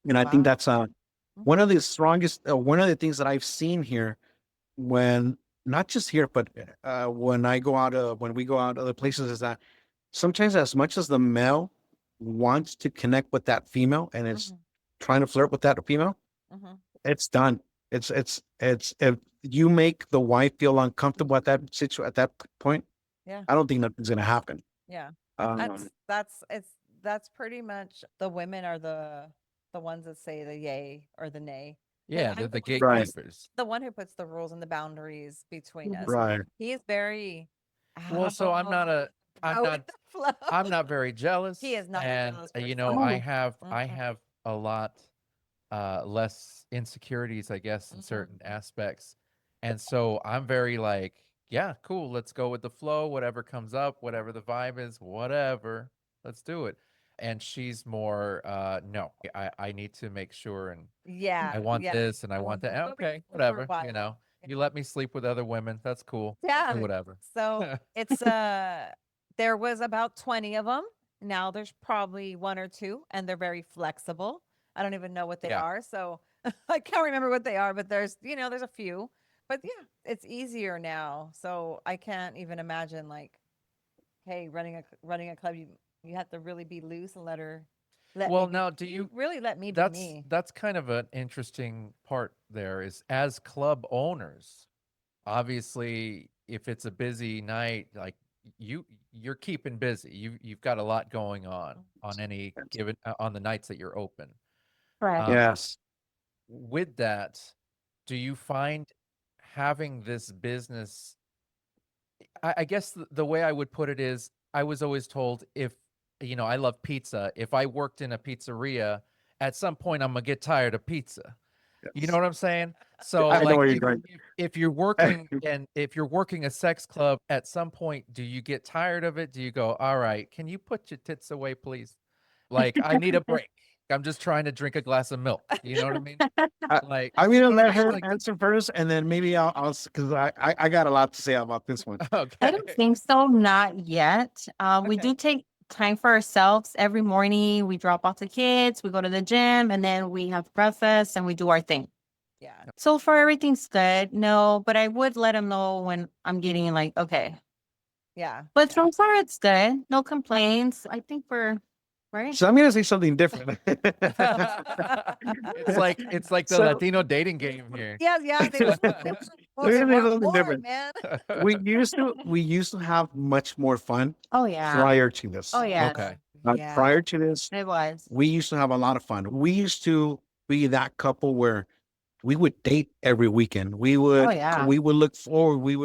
and I think Wow. that's one of the strongest, one of the things that I've seen here, when not just here, but when we go out other places, is that sometimes, as much as the male wants to connect with that female and is trying to flirt with that female, Mhm. it's done. It's if you make the wife feel uncomfortable at at that point, Yeah. I don't think nothing's gonna happen. Yeah. Um, That's pretty much the women are the ones that say the yay or the nay. Yeah, I'm they're the the Right. gatekeepers. The one who puts the rules and the boundaries between us. right. He is very Well, so I'm not go with the flow. I'm not very jealous. He is not a and jealous you person. know, I Mhm. have a lot less insecurities, I guess, in Mhm. certain aspects. And so I'm very like, yeah, cool, let's go with the flow, whatever comes up, whatever the vibe is, whatever, let's do it. And she's more no, I need to make sure, and Yeah. I want Yeah. this and I want that. But we Okay, go for a whatever, while. you know. You let me sleep with other women, that's cool. Yeah. Whatever. So it's there was about 20 of them. Now there's probably one or two, and they're very flexible. I don't even know what they Yeah. are, so I can't remember what they are. But there's a few. But yeah, it's easier now. So I can't even imagine, like, hey, running a club, you have to really be loose and let Well, me be. now do you Really let me be me? that's kind of an interesting part there, is as club owners, obviously if it's a busy night, like you're keeping busy. You've got a lot going on any given on the nights that you're open. Correct. Um, Yes. with that, do you find having this business? I guess the way I would put it is, I was always told, if I love pizza. If I worked in a pizzeria, at some point I'm gonna get tired of pizza. You know Yes. what I'm saying? So I know like where you're going. if you're working and if you're working a sex club, at some point, do you get tired of it? Do you go, all right, can you put your tits away, please? Like, I need a break. I'm just trying to drink a glass of milk. You know what I mean? I, Like, I'm gonna let her like answer first, and then maybe I'll because I got a lot to say about this one. I okay. don't think so, not yet. We Okay. do take time for ourselves every morning. We drop off the kids, we go to the gym, and then we have breakfast and we do our thing. Yeah. So far, everything's good. No, but I would let them know when I'm getting like, okay. Yeah. But so far, it's good. No complaints. I think we're right. So I'm gonna say something different. It's like the So- Latino dating game here. Yeah. Yeah. They want more, We're they gonna say want something more, different. man. we used to have much more fun Oh yeah. prior to this. Oh yeah. Okay. Yeah. Prior to this, It was. we used to have a lot of fun. We used to be that couple where we would date every weekend. We would Oh, yeah. we would look forward. We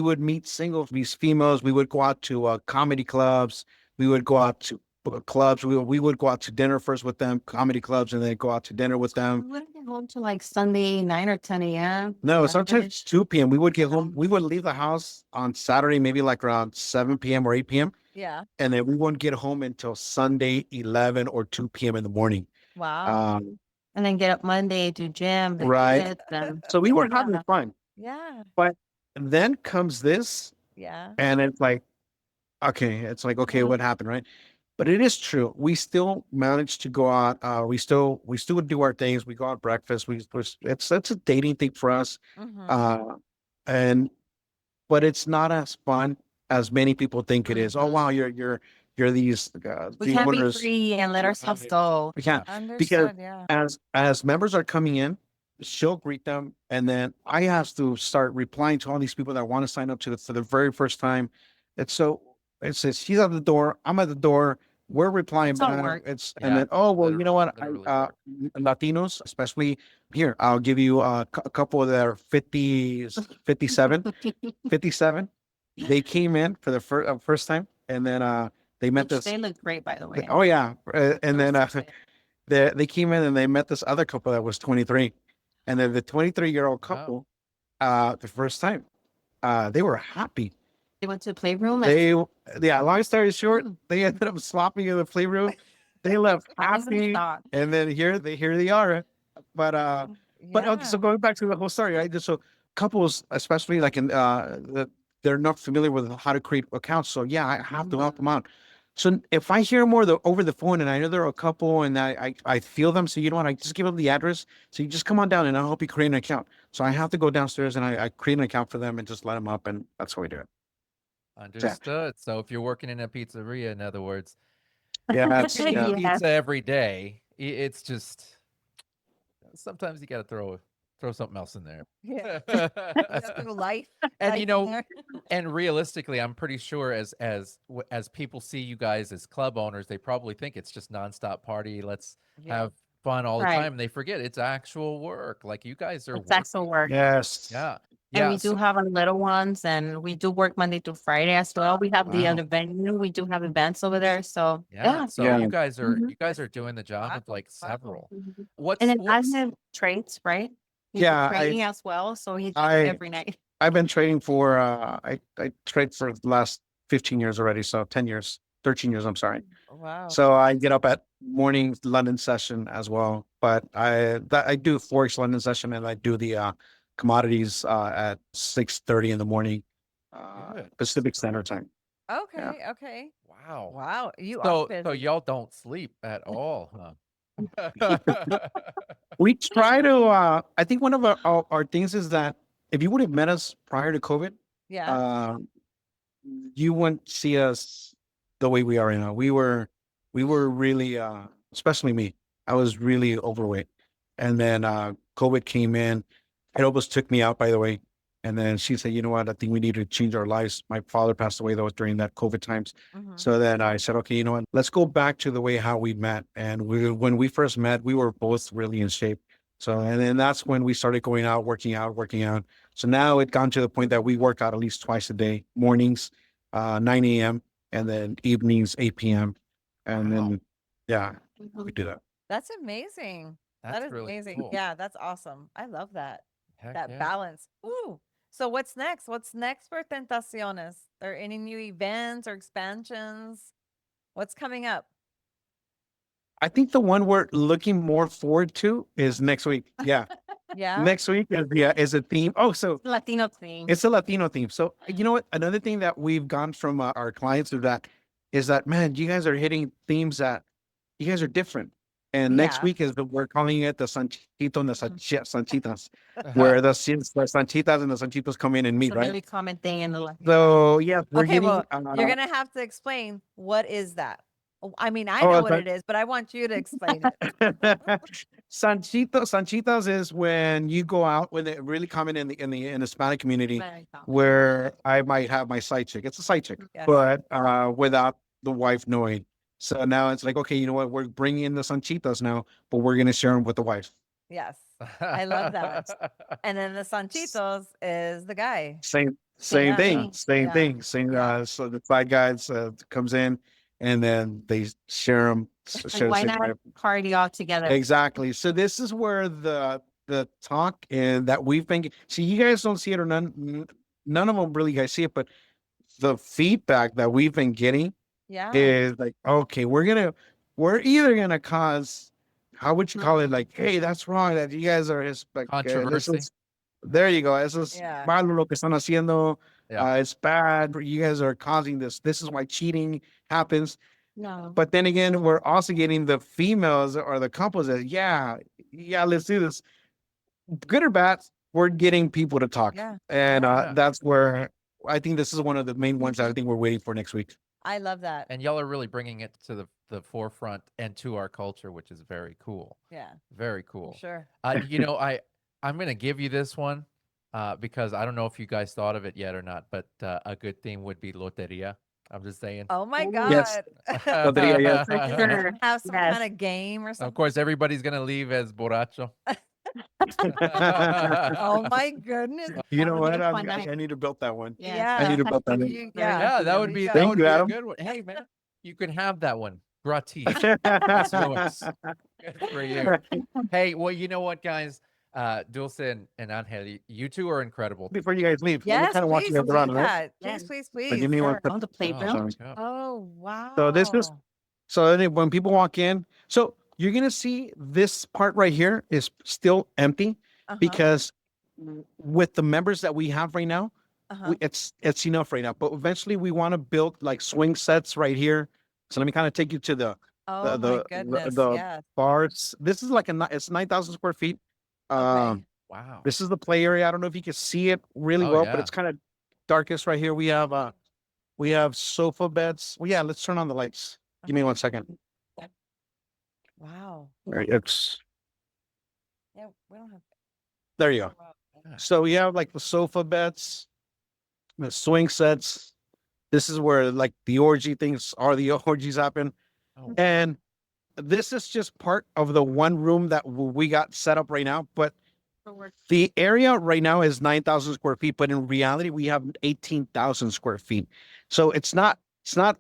would meet these females. We would go out to comedy clubs. We would go out to clubs. We would go out to dinner first with them, comedy clubs, and then go out to dinner with We them. wouldn't get home till like Sunday 9 or 10 a.m. No, Yeah. sometimes 2 p.m. We would get home. We would leave the house on Saturday, maybe like around 7 p.m. or 8 p.m. Yeah. And then we wouldn't get home until Sunday, 11 or 2 p.m. in the morning. Wow. And then get up Monday, do gym, the Right. kids, and So we were having Yeah. fun. Yeah. And then comes this, Yeah. and it's like, okay, Mhm. what happened, right? But it is true. We still managed to go out. We still would do our things. We go out breakfast. It's a dating thing for us. Mhm. And but it's not as fun as many people think it is. Oh wow, you're these We these can't be winners. free and let ourselves Right. go. We can't because Understood. Yeah. as members are coming in, she'll greet them, and then I have to start replying to all these people that want to sign up for the very first time. It's so it says she's at the door, I'm at the door, we're replying It's all back. work. It's Yeah, and then oh well, you know what? literally I work. Latinos, especially here, I'll give you a couple that are 50s, 57. They came in for the first time, and then they met Which this. they look great, by the way. Oh yeah, and then Those fit. they came in and they met this other couple that was 23, and then the 23-year-old Wow. couple, the first time, they were happy. They went to the playroom. And Long story short, they ended up slopping in the playroom. They left I was in happy, shock. and then here they are. But okay, so Yeah. going back to the whole story, right? So couples, especially like in they're not familiar with how to create accounts. So yeah, I have to help them out. So if I hear more over the phone and I know they're a couple and I feel them, so you know what, I just give them the address. So you just come on down and I'll help you create an account. So I have to go downstairs and I create an account for them and just let them up, and that's how we do it. Understood. So if you're working in a pizzeria, in other words, Yeah, you can eat Yeah. pizza every day. It's just sometimes you got to throw something else in there. Yeah. That's through life. And life you in know, there. and realistically, I'm pretty sure as people see you guys as club owners, they probably think it's just nonstop party. Let's Yeah. have fun all the Right. time. And they forget it's actual work. Like, you guys are It's actual work. yes. Yeah. And Yeah. we do So, have our little ones, and we do work Monday through Friday as well. We have the Wow. other venue. We do have events over there. So yeah. yeah. So Yeah. you guys are Mhm. doing the job of Wow. like Wow. several. Mhm. What's And then I what's have traits, right? He's Yeah, training as well, so he's I every night. I've been trading for I trade for the last 15 years already, so 10 years, 13 years, I'm sorry. Wow. So I get up at morning London session as well, but I do Forex London session and I do the commodities at 6:30 in the morning Good. Pacific Standard Time. Okay. Okay. Wow. Wow. You are So busy. y'all don't sleep at all, huh? We try to I think one of our things is that if you would have met us prior to COVID, Yeah. uh, you wouldn't see us the way we are right now. We were really especially me. I was really overweight. And then COVID came in. It almost took me out, by the way. And then she said, you know what, I think we need to change our lives. My father passed away though during that COVID times. Mhm. So then I said, okay, you know what, let's go back to the way how we met. And when we first met, we were both really in shape. So, and then that's when we started going out, working out. So now it gone to the point that we work out at least twice a day, mornings, 9 a.m. and then evenings, 8 p.m. And Wow. then, yeah, we do that. That's amazing. That's That is really amazing. cool. Yeah, that's awesome. I love that. Heck That yeah. balance. Ooh. So what's next? What's next for Tentaciones? Are there any new events or expansions? What's coming up? I think the one we're looking more forward to is next week. Yeah. Yeah. Next week is a theme. Oh, so Latino thing. it's a Latino theme. So you know what? Another thing that we've gone from our clients is that, man, you guys are hitting themes that you guys are different. And next Yeah. week we're calling it the Sanchito and the Sanchitas, where the Sanchitas and the Sanchitos come in and meet, It's a right? really common thing in the Latino. So yeah, we're Okay, getting. well, you're gonna have to explain what is that. I mean, I Oh, know it's what like- it is, but I want you to explain it. Sanchitas is when you go out, when they're really common in the Hispanic community, Very common. where I might have my side chick. It's a side chick, Yes. but without the wife knowing. So now it's like, okay, you know what? We're bringing in the Sanchitas now, but we're gonna share them with the wife. Yes. I love that. And then the Sanchitos is the guy. Same Same thing, thing. same Yeah. thing. Same. Yeah. So the side guys comes in, and then they share them. Like, why not party all together? Exactly. So this is where the talk and that we've been. See, you guys don't see it, or none of them really guys see it, but the feedback that we've been getting Yeah. is like, okay, we're either gonna cause, how would you call it? Like, hey, that's wrong. That you guys are Controversy. there you go. Eso es Yeah. malo lo que están haciendo. Yeah. It's bad. You guys are causing this. This is why cheating happens. No. But then again, we're also getting the females or the couples that, yeah, let's do this. Good or bad, we're getting people to talk. Yeah. And Yeah. that's where I think this is one of the main ones that I think we're waiting for next week. I love that. And y'all are really bringing it to the forefront and to our culture, which is very cool. Yeah. Very For cool. sure. You know, I'm gonna give you this one because I don't know if you guys thought of it yet or not, but a good theme would be loteria. I'm just saying. Oh my Yes. God. Loteria, yes. For sure. Have some Yes. kind of game or something. Of course, everybody's gonna leave as borracho. Oh my goodness. You know That would what? be a fun night. I need to build that one. Yeah. I need to build that one. Yeah, that would be There that you would Thank you, be a Adam. good one. Hey man, you can have that one. Gratis. That's yours. Good for you. Hey, well, you know what, guys? Dulce and Angel, you two are incredible. Before you guys leave, let me Yes, kind of walk please you do around, right? that. Yes. Please, Give me one. Sure. On the Oh, playground. yeah. Oh, wow. So this is so then when people walk in, so you're gonna see this part right here is still empty Uh-huh, because with the members that we have right now, uh-huh. it's enough right now. But eventually we want to build like swing sets right here. So let me kind of take you to the Oh my the goodness. the Yes. bars. This is like it's 9,000 square feet. Okay. Wow. This is the play area. I don't know if you can see it really Oh, well, yeah. but it's kind of darkest right here. We have sofa beds. Well, yeah, let's turn on the lights. Give me 1 second. Wow. All right, it's Yeah, we don't have. there you go. Yeah. So we have like the sofa beds, the swing sets. This is where like the orgy things are. The orgies happen, Oh, and this is just part of the one room that we got set up right now. But the area right now is 9,000 square feet, but in reality, we have 18,000 square feet. So it's not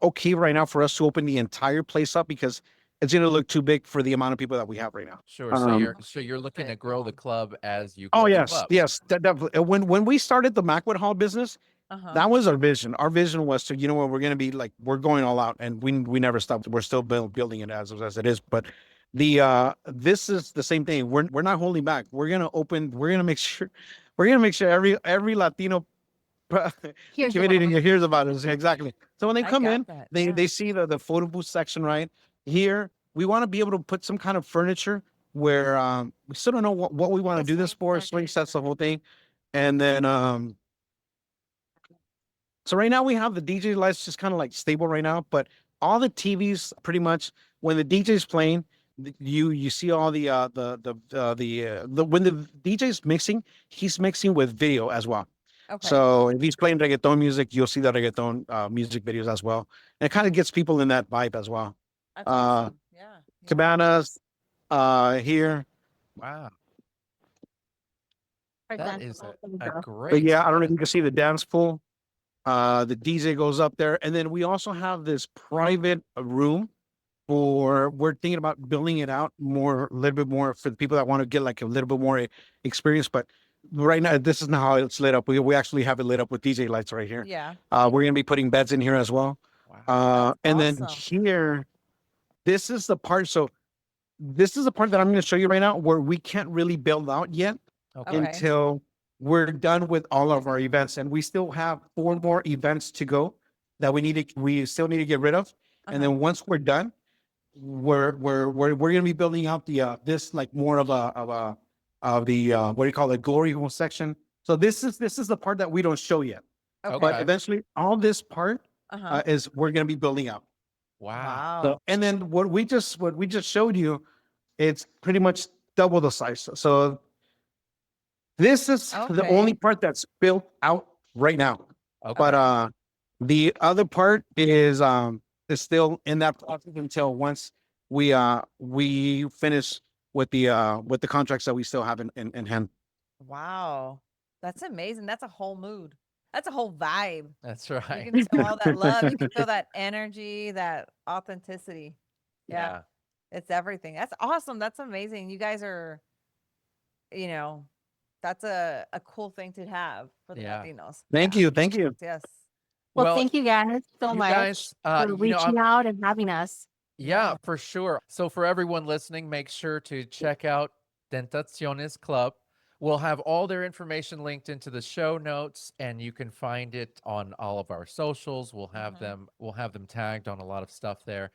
okay right now for us to open the entire place up because it's going to look too big for the amount of people that we have right now. sure. So Um, you're looking to grow the club as you Oh grow the yes, club. yes, definitely. When we started the Macwood Hall business, Uh-huh. that was our vision. Our vision was to, you know what, we're going to be like, we're going all out, and we never stopped. We're still building it as it is. But this is the same thing. We're not holding back. We're gonna open. We're gonna make sure every Latino Here's the community one. hears about us. Exactly. So when they I come got in, that, they yeah. they see the photo booth section right here. We want to be able to put some kind of furniture where we still don't know what we want to The do this swing for. set Swing is sets, the there. whole thing, and then so right now we have the DJ lights just kind of like stable right now, but all the TVs pretty much when the DJ's playing, you see all the when the DJ's mixing, he's mixing with video as well. Okay. So if he's playing reggaeton music, you'll see the reggaeton music videos as well. And it kind of gets people in that vibe as well. That's Uh, awesome. Yeah. Cabanas here. Wow. Our That dance is floor a can go. But great yeah, I don't know if spot. you can see the dance pool. The DJ goes up there, and then we also have this private room for we're thinking about building it out more, a little bit more for the people that want to get like a little bit more experience. But right now, this is not how it's lit up. We actually have it lit up with DJ lights right here. Yeah. We're gonna be putting beds in here as well. Wow. That's And then awesome. here, this is the part. So this is the part that I'm going to show you right now where we can't really build out yet Okay. Okay. until we're done with all of our events, and we still have 4 more events to go that we still need to get rid of. And Uh-huh. then once we're done, we're going to be building out the this like more of the what do you call it, glory hole section. So this is the part that we don't show yet, but Okay. eventually all this part Uh-huh. is we're going to be building out. Wow. So, Wow. and then what we just showed you, it's pretty much double the size. So this is the only Okay. part that's built out right now. But Okay. the other part is still in that process until once we finish with the contracts that we still have in hand. Wow. That's amazing. That's a whole mood. That's a whole vibe. That's You right. can feel all that love. You can feel that energy, that authenticity. Yeah. Yeah. It's everything. That's awesome. That's amazing. You guys are, you know, that's a cool thing to have for the Yeah. Latinos. Thank Yeah. you. Thank you. Yes. Well, Well, thank you guys so you much guys, for reaching out and having us. yeah, Yeah. for sure. So for everyone listening, make sure to check out Tentaciones Club. We'll have all their information linked into the show notes, and you can find it on all of our socials. We'll have them tagged on a lot of stuff there.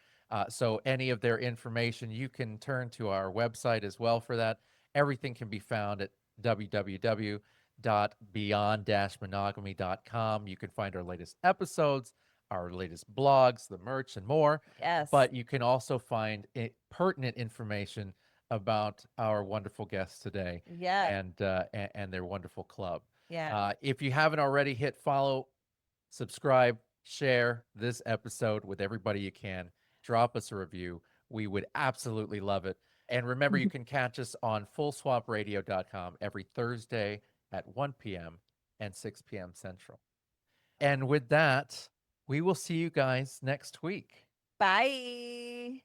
So any of their information, you can turn to our website as well for that. Everything can be found at www.beyond-monogamy.com. You can find our latest episodes, our latest blogs, the merch, and more. Yes. But you can also find pertinent information about our wonderful guests today Yeah. and their wonderful club. Yeah. If you haven't already, hit follow, subscribe, share this episode with everybody you can. Drop us a review. We would absolutely love it. And remember, you can catch us on fullswapradio.com every Thursday at 1 p.m. and 6 p.m. Central. And with that, we will see you guys next week. Bye.